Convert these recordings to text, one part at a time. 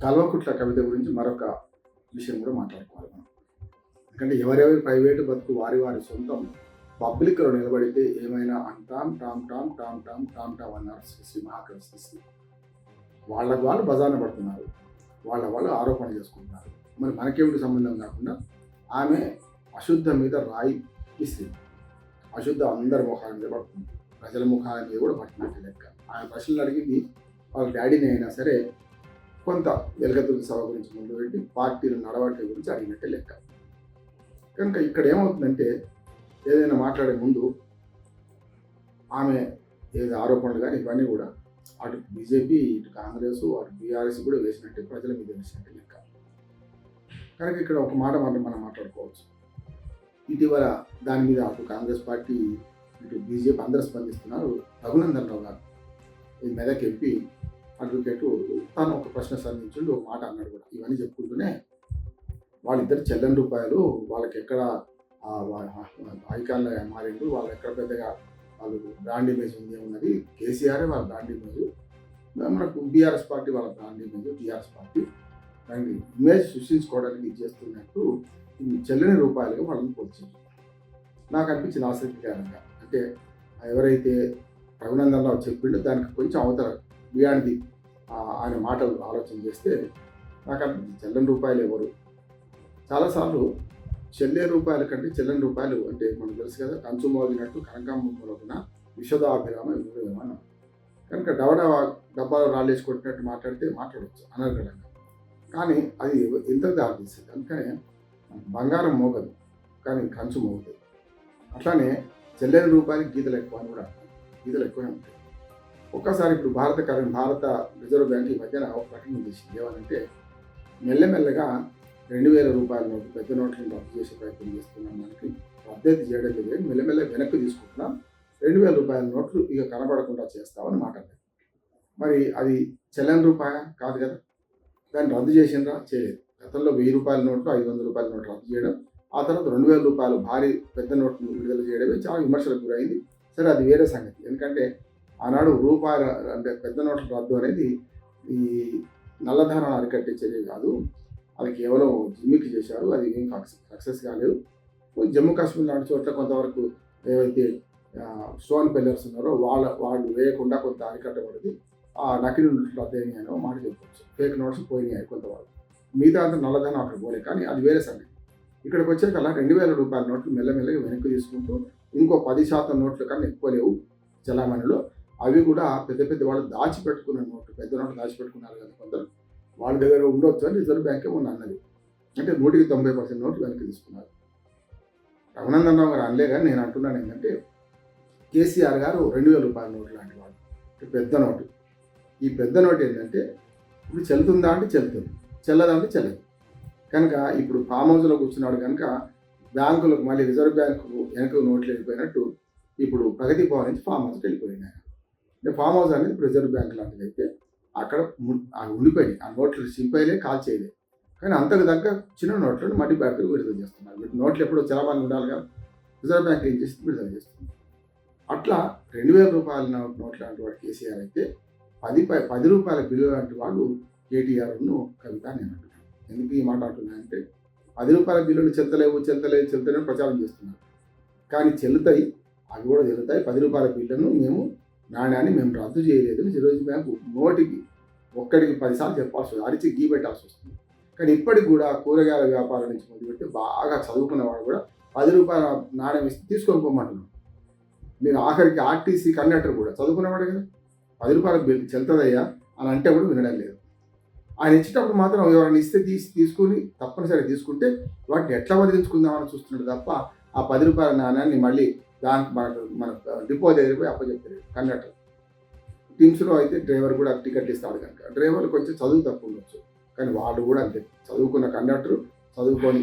కల్వకుట్ల కవిత గురించి మరొక విషయం కూడా మాట్లాడుకోవాలి మనం. ఎందుకంటే ఎవరెవరి ప్రైవేటు బతుకు వారి వారి సొంతం, పబ్లిక్లో నిలబడితే ఏమైనా అంటాం Tom Tom Tom Tom Tom Tom అన్నారు శ్రీ మహాకవి శ్రీ. వాళ్ళకు వాళ్ళు బజార్న పడుతున్నారు, వాళ్ళు ఆరోపణ చేసుకుంటున్నారు. మరి మనకేమిటి సంబంధం కాకుండా ఆమె అశుద్ధ మీద రాయి ఇస్తుంది. అశుద్ధ అందరి ముఖాల మీద పడుతుంది, ప్రజల ముఖాల మీద కూడా పట్టినట్టు లెక్క. ఆయన ప్రశ్నలు అడిగింది వాళ్ళ డాడీని అయినా సరే కొంత వెలగతుల సభ గురించి ముందు పెట్టి పార్టీల నడవడిక గురించి అడిగినట్టే లెక్క. కనుక ఇక్కడ ఏమవుతుందంటే ఏదైనా మాట్లాడే ముందు ఆమె ఏదో ఆరోపణలు కానీ ఇవన్నీ కూడా అటు బీజేపీ, ఇటు కాంగ్రెస్, అటు బీఆర్ఎస్ కూడా వేసినట్టే, ప్రజల మీద వేసినట్టే లెక్క. కనుక ఇక్కడ ఒక మాట మనం మాట్లాడుకోవచ్చు. ఇటీవల దాని మీద అటు కాంగ్రెస్ పార్టీ, ఇటు బీజేపీ అందరూ స్పందిస్తున్నారు. రఘునందన్ రావు గారు, ఈ మెదక్ ఎంపీ అడ్వకేటు, తను ఒక ప్రశ్న సంధించుండి ఒక మాట అన్నాడు కూడా. ఇవన్నీ చెప్పుకుంటూనే వాళ్ళిద్దరు చెల్లని రూపాయలు, వాళ్ళకి ఎక్కడ ఐకాన్లో మారిండు, వాళ్ళు ఎక్కడ పెద్దగా వాళ్ళు బ్రాండ్ ఇమేజ్ ఉంది ఉన్నది. కేసీఆర్ వాళ్ళ బ్రాండ్ ఇమేజ్, మనకు బీఆర్ఎస్ పార్టీ వాళ్ళ బ్రాండ్ ఇమేజ్, టీఆర్ఎస్ పార్టీ దానికి ఇమేజ్ సృష్టించుకోవడానికి చేస్తున్నట్టు చెల్లని రూపాయలుగా వాళ్ళని పోల్చారు. నాకు అనిపించింది ఆసక్తికరంగా. అంటే ఎవరైతే రఘునందన్ రావు చెప్పిండో దానికి కొంచెం అవతల బియాండ్ది ఆయన మాటలు ఆలోచన చేస్తే నాకు అనిపించింది చెల్లని రూపాయలు ఎవరు. చాలాసార్లు చెల్లే రూపాయల కంటే చెల్లని రూపాయలు అంటే మనకు తెలుసు కదా, కంచు మోగినట్టు కనకాంబ విషదాభిరామ విమోదమన్న. కనుక డబ్బాలో రాళ్ళేసుకుంటున్నట్టు మాట్లాడవచ్చు అనర్గళంగా, కానీ అది ఎంతకు దారితీస్తుంది. అందుకనే బంగారం మోగదు కానీ కంచు మోగుతుంది. అట్లానే చెల్లని రూపాయలకి గీతలు ఎక్కువ అని కూడా అంటారు, గీతలు ఎక్కువనే ఉంటాయి. ఒక్కసారి ఇప్పుడు భారత రిజర్వ్ బ్యాంక్ ఈ మధ్యన ఒక ప్రకటన చేసింది. ఏమనంటే మెల్లమెల్లగా 2000 రూపాయల నోటు, పెద్ద నోట్లను రద్దు చేసే ప్రయత్నం చేస్తున్నాం. మనకి రద్దయితే చేయడం లేదు, మెల్లమెల్ల వెనక్కి తీసుకుంటున్నాం. 2000 రూపాయల నోట్లు ఇక కనబడకుండా చేస్తామని మాట్లాడారు. మరి అది చెల్లని రూపాయ కాదు కదా, దాన్ని రద్దు చేసిండ్రా? చేయలేదు. గతంలో 1000 రూపాయల నోట్లు, 500 రూపాయల నోట్లు రద్దు చేయడం, ఆ తర్వాత 2000 రూపాయలు భారీ పెద్ద నోట్లు విడుదల చేయడమే చాలా విమర్శలకు గురైంది. సరే, అది వేరే సంగతి. ఎందుకంటే ఆనాడు రూపాయల అంటే పెద్ద నోట్ల రద్దు అనేది ఈ నల్లధనాన్ని అరికట్టే చర్య కాదు, అది కేవలం జిమ్మికి చేశారు, అది ఏం సక్సెస్ కాలేదు. జమ్మూ కాశ్మీర్ లాంటి చోట్ల కొంతవరకు ఏవైతే స్టోన్ పెల్లర్స్ ఉన్నారో వాళ్ళు వేయకుండా కొంత అరికట్టబడింది. ఆ నకిలీ నోట్లు రద్దయినాయి అని మాట చెప్పవచ్చు. ఫేక్ నోట్స్ పోయినాయి కొంతవరకు, మిగతా అంతా నల్లధనం అక్కడ పోలే. కానీ అది వేరే సంగతి. ఇక్కడికి వచ్చాక 2000 రూపాయల నోట్లు మెల్లమెల్లగా వెనక్కి తీసుకుంటూ ఇంకో 10% నోట్ల కన్నా ఎక్కువ లేవు చలామణిలో. అవి కూడా పెద్ద వాళ్ళు దాచిపెట్టుకున్న నోట్లు, పెద్ద నోట్లు దాచిపెట్టుకున్నారు కదా కొందరు, వాళ్ళ దగ్గర ఉండొచ్చు అని రిజర్వ్ బ్యాంకే మొన్న అన్నది. అంటే 190% నోట్లు వెనక్కి తీసుకున్నారు. రఘునందన్ రావు గారు అనలే, కానీ నేను అంటున్నాను ఏంటంటే కేసీఆర్ గారు 2000 రూపాయల నోట్లు లాంటి వాడు, పెద్ద నోటు. ఈ పెద్ద నోటు ఏంటంటే ఇప్పుడు చెల్లుతుందా అంటే చెల్లుతుంది, చెల్లదా అంటే చెల్లదు. కనుక ఇప్పుడు ఫామ్ హౌస్లో కూర్చున్నాడు కనుక బ్యాంకులకు మళ్ళీ రిజర్వ్ బ్యాంకు వెనక నోట్లు వెళ్ళిపోయినట్టు ఇప్పుడు ప్రగతి భవన్ నుంచి ఫామ్ హౌస్కి వెళ్ళిపోయినాయి. అంటే ఫామ్ హౌస్ అనేది ఇప్పుడు రిజర్వ్ బ్యాంక్ లాంటిది అయితే అక్కడ ఉండిపోయినాయి. ఆ నోట్లు సింపైలే, కాల్ చేయలేదు. కానీ అంతకు తగ్గ చిన్న నోట్లను మట్టి బ్యాంకులు విడుదల చేస్తున్నారు. వీటి నోట్లు ఎప్పుడో చలామణి ఉండాలి కదా, రిజర్వ్ బ్యాంక్ ఏం చేస్తుంది, విడుదల చేస్తుంది. అట్లా 2000 రూపాయల నోట్ లాంటి వాడు కేసీఆర్ అయితే 10 రూపాయల బిల్లు లాంటి వాళ్ళు కేటీఆర్ను కవిత నేను అంటున్నాను. ఎందుకు ఈ మాట అంటున్నానంటే 10 రూపాయల బిల్లులు చెల్తలేవు ప్రచారం చేస్తున్నారు. కానీ చెల్లుతాయి, అవి కూడా చెల్లుతాయి. 10 రూపాయల బిల్లును నాణ్యాన్ని మేము రద్దు చేయలేదు రిజర్వ్ బ్యాంకు నోటికి ఒక్కడికి 10 సార్లు చెప్పాల్సి వస్తుంది, అరిచి గీ పెట్టాల్సి వస్తుంది. కానీ ఇప్పటికి కూడా కూరగాయల వ్యాపారం నుంచి మొదలుపెట్టి బాగా చదువుకున్న వాడు కూడా 10 రూపాయల నాణ్యం ఇస్తే తీసుకొని పోమంటున్నాం. మీరు ఆఖరికి ఆర్టీసీ కండక్టర్ కూడా చదువుకున్నవాడు కదా, 10 రూపాయల బిల్లు చెల్తదయ్యా అని అంటే కూడా వినడం లేదు. ఆయన ఇచ్చేటప్పుడు మాత్రం ఎవరైనా ఇస్తే తీసుకుని తప్పనిసరిగా తీసుకుంటే వాటిని ఎట్లా వదిలించుకుందామని చూస్తున్నాడు తప్ప ఆ 10 రూపాయల నాణ్యాన్ని మళ్ళీ దానికి మన డిపో దగ్గర పోయి అప్పచెప్తారు కండక్టర్. టీమ్స్లో అయితే డ్రైవర్ కూడా టికెట్ ఇస్తాడు కనుక డ్రైవర్లు కొంచెం చదువు తక్కువ ఉండొచ్చు, కానీ వాళ్ళు కూడా అంతే. చదువుకున్న కండక్టరు, చదువుకొని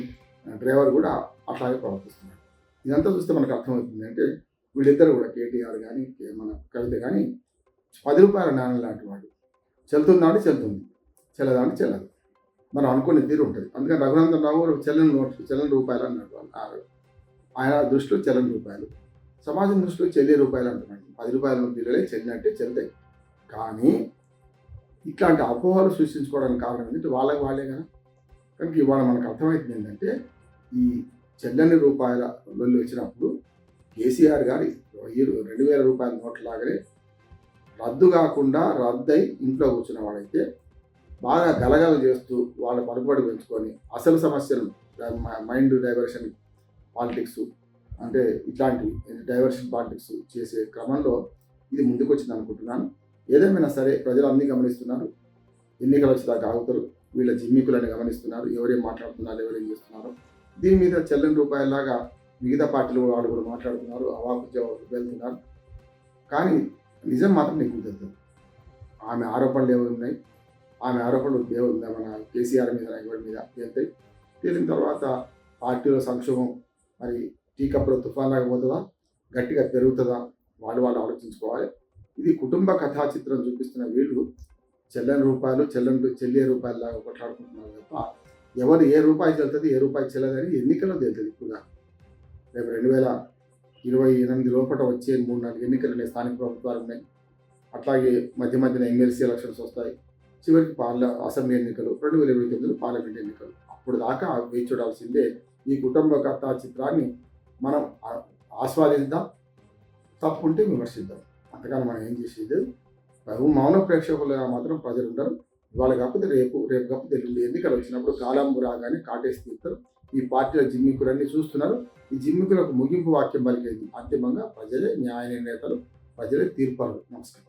డ్రైవర్ కూడా అట్లాగే ప్రవర్తిస్తున్నారు. ఇదంతా చూస్తే మనకు అర్థమవుతుంది అంటే వీళ్ళిద్దరు కూడా కేటీఆర్ కానీ మన కవిత కానీ 10 రూపాయల నాణ్యం లాంటి వాడు. చెల్లుతుందా అంటే చెల్లుతుంది, చెల్లదా అంటే చెల్లదు. మనం అనుకునే తీరు ఉంటుంది. అందుకని రఘునందన్ రావు గారు చెల్లని రూపాయలు అన్నాడు. ఆయన దృష్టిలో చెల్లని రూపాయలు, సమాజం దృష్టిలో చెల్లే రూపాయలు అంటున్నాడు. 10 రూపాయల బిల్లులే చెల్లినట్టే చెల్లుతాయి. కానీ ఇట్లాంటి అపోహలు సృష్టించుకోవడానికి కారణం ఏంటంటే వాళ్ళకి వాళ్ళే కదా. కనుక ఇవాళ మనకు అర్థమవుతుంది ఏంటంటే ఈ చెల్లని రూపాయల లొల్లి వచ్చినప్పుడు కేసీఆర్ గారి 2000 రూపాయల నోట్లలాగానే రద్దు కాకుండా రద్దయి ఇంట్లో కూర్చున్న వాడైతే బాగా గలగల చేస్తూ వాళ్ళ పలుకుబడి పెంచుకొని అసలు సమస్యలు మైండ్ డైవర్షన్ పాలిటిక్స్ అంటే ఇట్లాంటి డైవర్షన్ పాలిటిక్స్ చేసే క్రమంలో ఇది ముందుకు వచ్చింది అనుకుంటున్నాను. ఏదేమైనా సరే ప్రజలు అన్నీ గమనిస్తున్నారు. ఎన్నికలు వచ్చేదాకా ఆగుతారు. వీళ్ళ జిమ్మికులని గమనిస్తున్నారు. ఎవరేం మాట్లాడుతున్నారు, ఎవరేం చేస్తున్నారు. దీని మీద చెల్లని రూపాయలాగా మిగతా పార్టీలు వాళ్ళు కూడా మాట్లాడుతున్నారు, అవాకు జవాబు వెళ్తున్నారు. కానీ నిజం మాత్రం నీకు కుదరదు. ఆమె ఆరోపణలు ఏమి ఉన్నాయి, ఆమె ఆరోపణలు దేవుడు మన కేసీఆర్ మీద ఎవరి మీద తేలుతాయి. తేలిన తర్వాత పార్టీలో సంక్షోభం మరి టీ కప్పులో తుఫాన్ లాగపోతుందా, గట్టిగా పెరుగుతుందా, వాళ్ళు ఆలోచించుకోవాలి. ఇది కుటుంబ కథా చిత్రం చూపిస్తున్న వీళ్ళు చెల్లని రూపాయలు చెల్లే రూపాయలు లాగా కొట్లాడుకుంటున్నారు తప్ప ఎవరు ఏ రూపాయి చెల్లుతుంది ఏ రూపాయి చెల్లదని ఎన్నికల్లో తేలుతుంది. ఇప్పుడు రేపు 2028 లోపల వచ్చే 3-4 ఎన్నికలు స్థానిక ప్రభుత్వాలు ఉన్నాయి. అట్లాగే మధ్యన ఎమ్మెల్సీ ఎలక్షన్స్ వస్తాయి. చివరికి అసెంబ్లీ ఎన్నికలు 2029 పార్లమెంట్ ఎన్నికలు. అప్పుడు దాకా వేచి చూడాల్సిందే. ఈ కుటుంబ కథా చిత్రాన్ని మనం ఆస్వాదిద్దాం, తప్పుంటే విమర్శిద్దాం. అంతగానో మనం ఏం చేసేది. మౌన ప్రేక్షకులుగా మాత్రం ప్రజలు ఉండరు. ఇవాళ కాకపోతే రేపు కాకపోతే ఎన్నికలు వచ్చినప్పుడు కాలంబు రాగానే కాటేసి తీస్తారు. ఈ పార్టీల జిమ్మికులన్నీ చూస్తున్నారు. ఈ జిమ్మికులకు ముగింపు వాక్యం పలికేది అంతిమంగా ప్రజలే న్యాయ నిర్ణేతలు, ప్రజలే తీర్పారు. నమస్కారం.